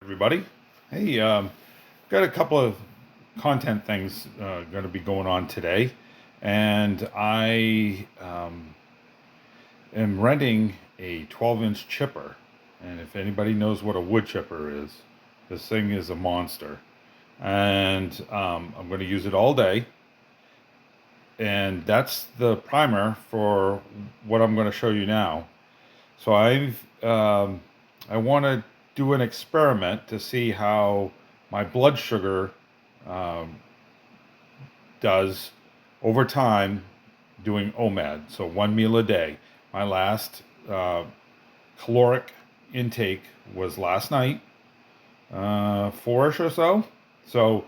Everybody. Hey, got a couple of content things going to be going on today, and I am renting a 12-inch chipper. And if anybody knows what a wood chipper is, this thing is a monster. And I'm going to use it all day. And that's the primer for what I'm going to show you now. So I want to do an experiment to see how my blood sugar um, does over time doing OMAD. So one meal a day. My last caloric intake was last night, four-ish or so. So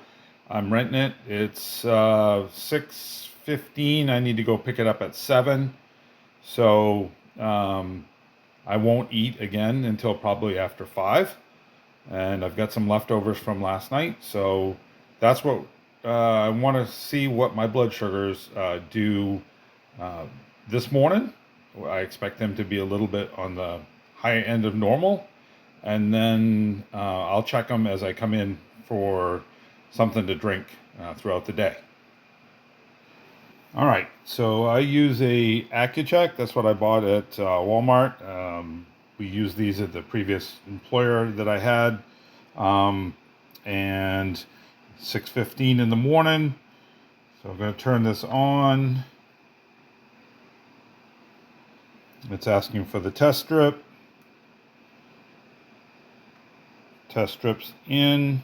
I'm renting it. It's 6:15. I need to go pick it up at 7. So I won't eat again until probably after 5. And I've got some leftovers from last night. So that's what I want to see what my blood sugars do uh, this morning. I expect them to be a little bit on the higher end of normal. And then I'll check them as I come in for something to drink throughout the day. All right, so I use a AccuCheck. That's what I bought at Walmart. We used these at the previous employer that I had, and 6:15 in the morning. So I'm going to turn this on. It's asking for the test strip. Test strips in.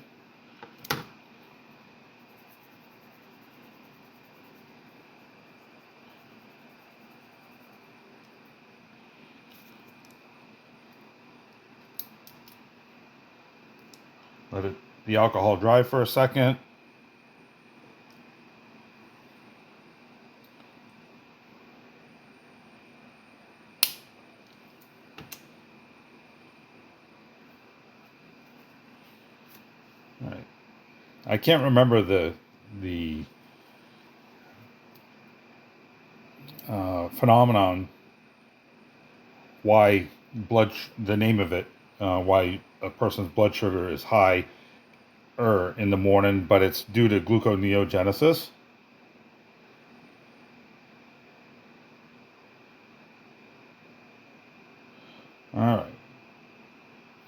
Let the alcohol dry for a second. All right. I can't remember the phenomenon why the name of it, why a person's blood sugar is high in the morning, but it's due to gluconeogenesis. All right,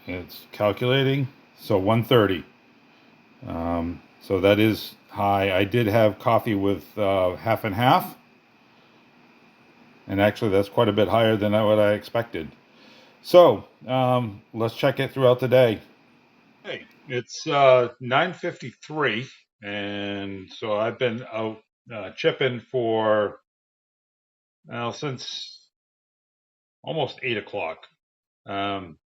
it's calculating. So 130. So that is high. I did have coffee with half and half, and actually that's quite a bit higher than what I expected. So let's check it throughout the day. Hey, it's 9:53, and so I've been out chipping for since almost 8 o'clock. Um,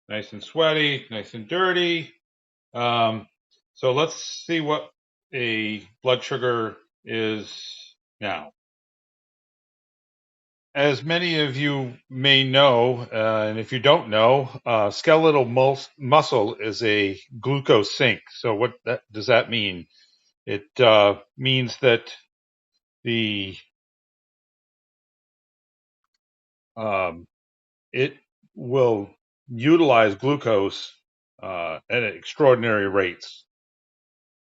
nice and sweaty, nice and dirty. Um, so let's see what a blood sugar is now. As many of you may know, and if you don't know, skeletal muscle is a glucose sink. So what does that mean? It means that the it will utilize glucose at extraordinary rates,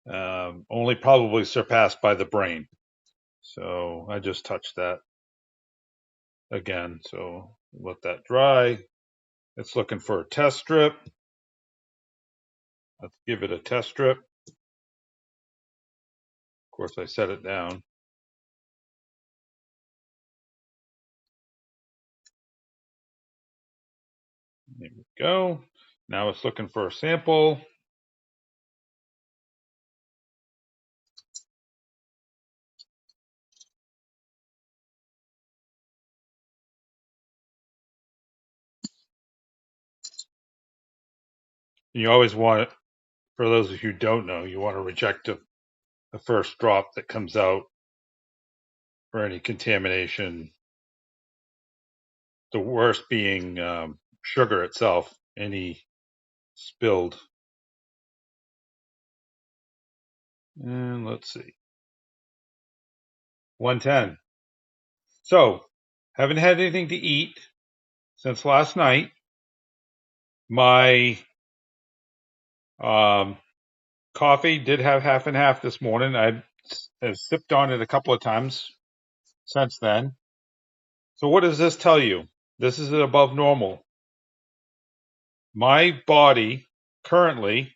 only probably surpassed by the brain. So I just touched that again. So let that dry. It's looking for a test strip. Let's give it a test strip. Of course, I set it down. There we go. Now it's looking for a sample. You always want it, for those of you who don't know, you want to reject the first drop that comes out for any contamination. The worst being sugar itself, any spilled. And let's see, 110. So, haven't had anything to eat since last night. My Coffee did have half and half this morning. I have sipped on it a couple of times since then. So what does this tell you? This is above normal. My body currently,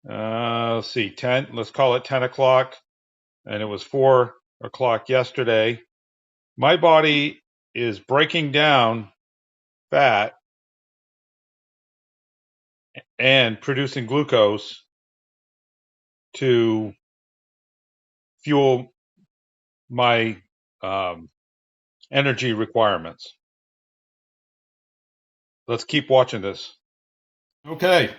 let's see, let's call it 10 o'clock, and it was 4 o'clock yesterday. My body is breaking down fat and producing glucose to fuel my energy requirements. Let's keep watching this. Okay,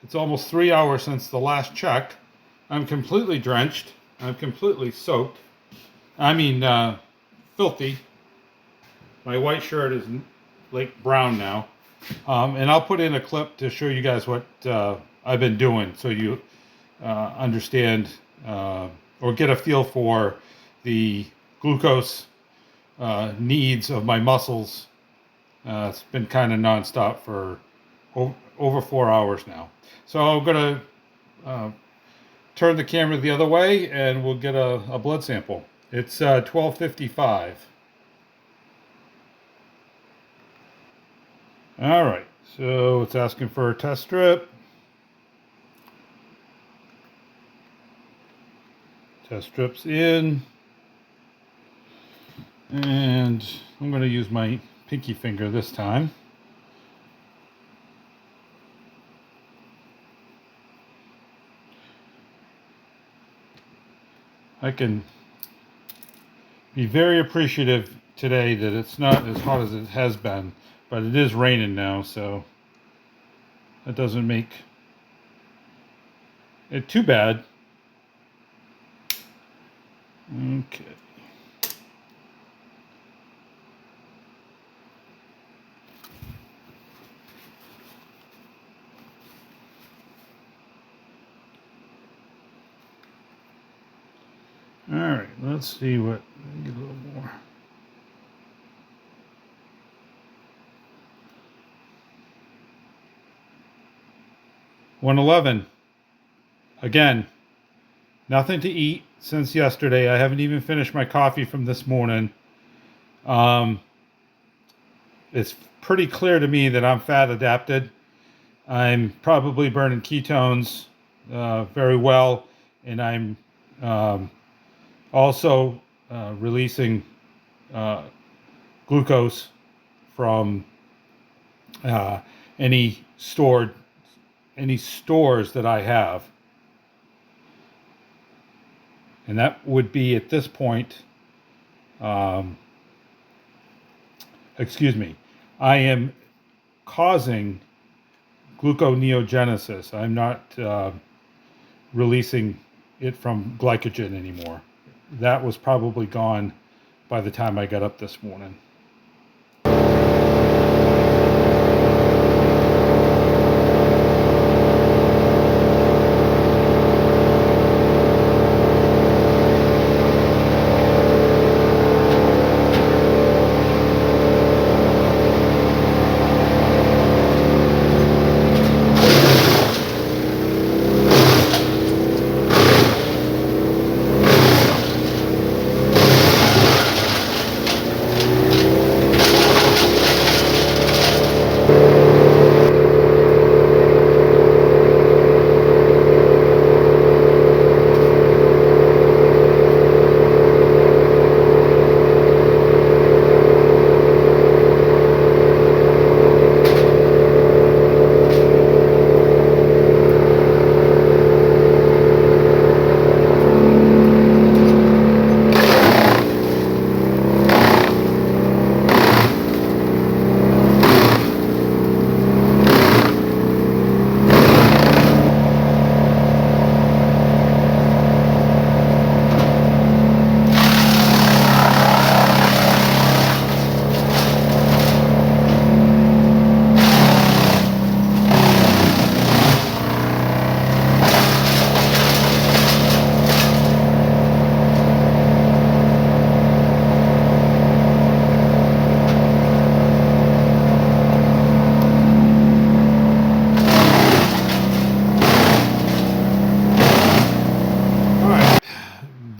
it's almost 3 hours since the last check. I'm completely drenched. I'm completely soaked. I mean, filthy. My white shirt is like brown now. And I'll put in a clip to show you guys what I've been doing so you understand or get a feel for the glucose needs of my muscles. It's been kind of nonstop for over 4 hours now. So I'm going to turn the camera the other way and we'll get a blood sample. It's 12:55. All right, so it's asking for a test strip. Test strips in. And I'm going to use my pinky finger this time. I can be very appreciative today that it's not as hot as it has been, but it is raining now, so that doesn't make it too bad. Okay. All right, let's see what, get a little more. $111. Again, nothing to eat since yesterday. I haven't even finished my coffee from this morning. It's pretty clear to me that I'm fat adapted. I'm probably burning ketones very well, and I'm also releasing glucose from any stores that I have. And that would be at this point, excuse me, I am causing gluconeogenesis. I'm not releasing it from glycogen anymore. That was probably gone by the time I got up this morning.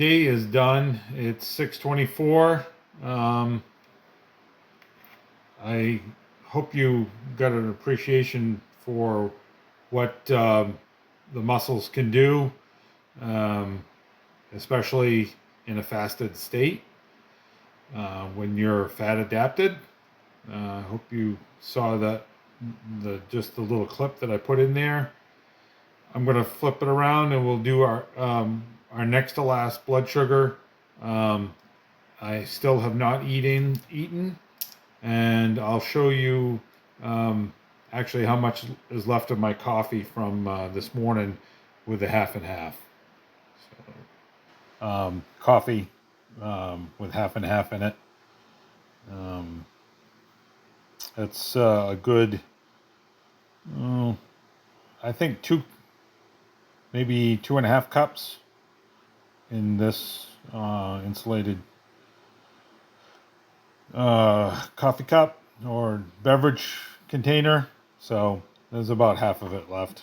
day is done. It's 6:24. I hope you got an appreciation for what the muscles can do, um, especially in a fasted state when you're fat adapted. I hope you saw that just the little clip that I put in there. I'm going to flip it around and we'll do our next to last blood sugar. I still have not eaten, and I'll show you actually how much is left of my coffee from this morning with the half and half. So, coffee with half and half in it. It's a good, I think maybe 2.5 cups in this insulated coffee cup or beverage container. So there's about half of it left.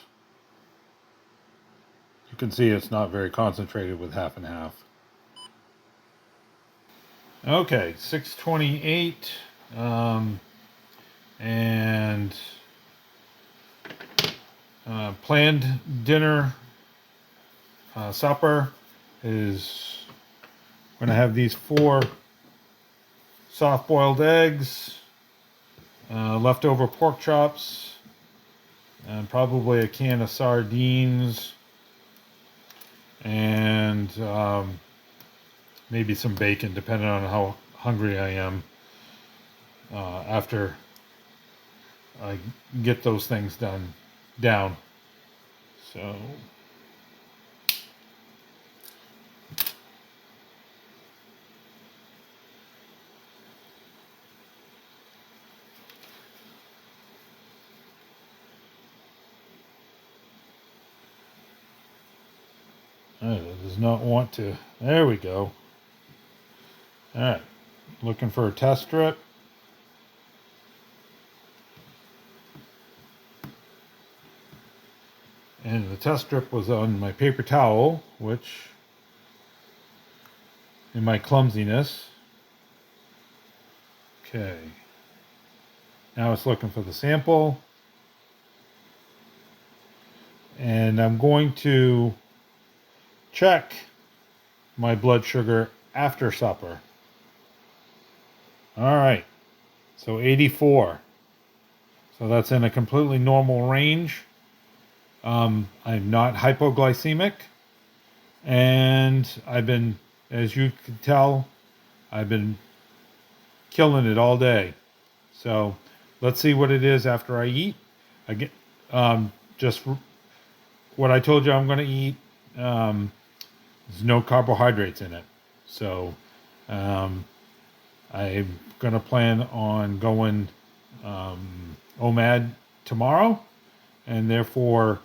You can see it's not very concentrated with half and half. Okay, 6:28, and planned dinner supper is going to have these 4 soft-boiled eggs, leftover pork chops, and probably a can of sardines, and maybe some bacon, depending on how hungry I am after I get those things down. So it does not want to. There we go. All right, looking for a test strip. And the test strip was on my paper towel, which, in my clumsiness. Okay. Now it's looking for the sample. And I'm going to check my blood sugar after supper. All right. So 84. So that's in a completely normal range. I'm not hypoglycemic, and I've been, as you can tell, I've been killing it all day. So let's see what it is after I eat. I get just what I told you I'm going to eat. There's no carbohydrates in it, so I'm going to plan on going OMAD tomorrow, and therefore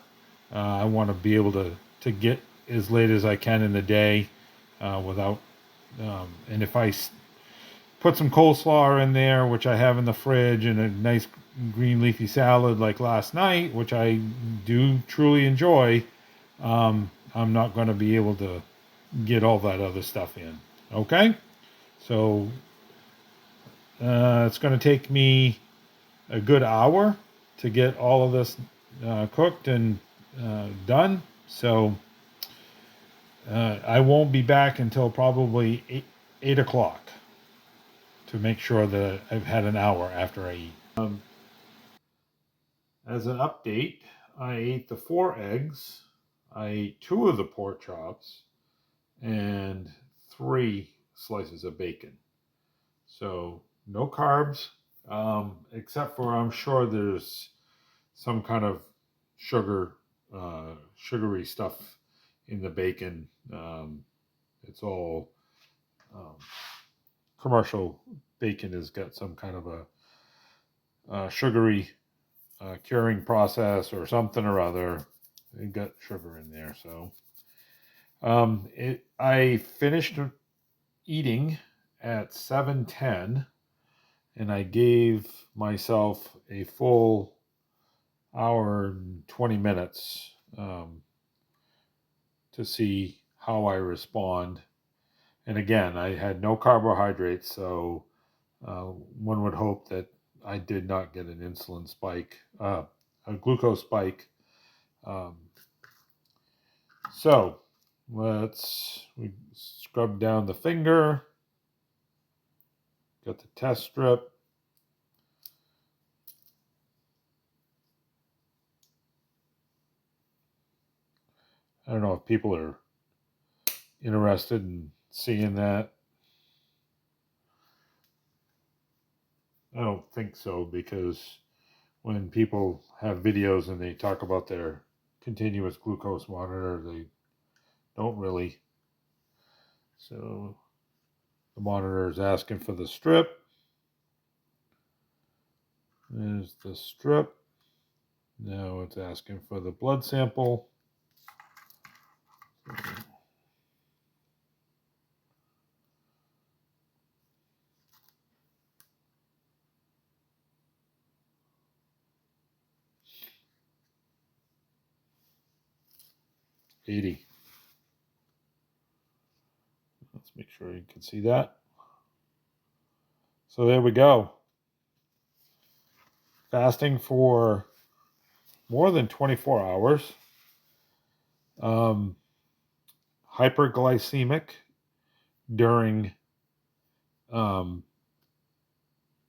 I want to be able to get as late as I can in the day without, and if I put some coleslaw in there, which I have in the fridge, and a nice green leafy salad like last night, which I do truly enjoy, I'm not going to be able to get all that other stuff in. Okay? So it's going to take me a good hour to get all of this cooked and done. So I won't be back until probably 8 o'clock to make sure that I've had an hour after I eat. As an update, I ate the 4 eggs, I ate 2 of the pork chops, and 3 slices of bacon. So no carbs, except for I'm sure there's some kind of sugary stuff in the bacon. It's all commercial bacon has got some kind of a sugary curing process or something or other. It got sugar in there. So I finished eating at 7:10, and I gave myself a full hour and 20 minutes to see how I respond And again, I had no carbohydrates, so one would hope that I did not get an insulin spike, a glucose spike. So we scrub down the finger, got the test strip. I don't know if people are interested in seeing that. I don't think so, because when people have videos and they talk about their continuous glucose monitor, they don't really. So the monitor is asking for the strip. There's the strip. Now it's asking for the blood sample. 80. Let's make sure you can see that. So there we go. Fasting for more than 24 hours. Hyperglycemic during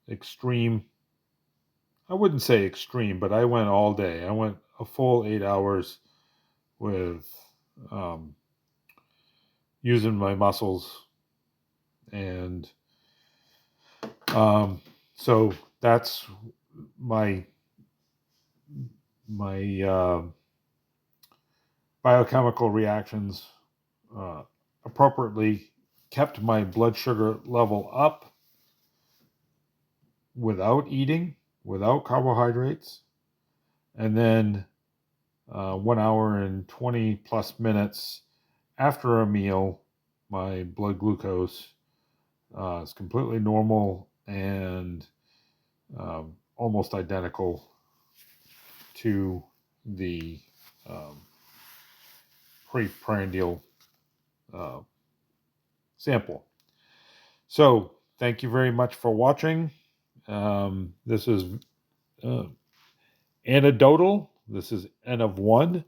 extreme. I wouldn't say extreme, but I went all day. I went a full 8 hours with using my muscles. And so that's my biochemical reactions appropriately kept my blood sugar level up without eating, without carbohydrates. And then 1 hour and 20 plus minutes after a meal, my blood glucose is completely normal and almost identical to the preprandial sample. So thank you very much for watching. This is anecdotal. This is N of 1.